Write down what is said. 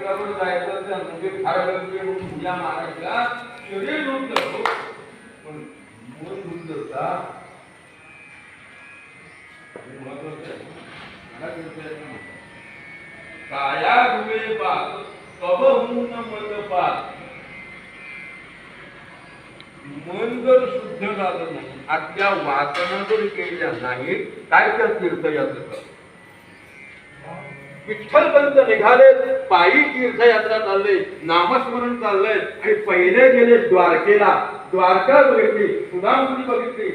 तीर्थावर जायचं तर म्हणजे फार गर्दी आहे म्हणून उड्या मारायच्या शरीर उठलं पण मन बुद्ध होता महत्वाचं आहे मला तीर्थयात्रा काया दुवे पाक कब होऊन मन पाक मन जर शुद्ध झालं नाही आतल्या वासना जर केल्या नाही काय त्या तीर्थयात्रेचं विठ्ठलपंत निघाले पायी तीर्थयात्रा चालले नामस्मरण चाललंय आणि पहिले गेले द्वारकेला द्वारका बघितली सुधामणी बघितली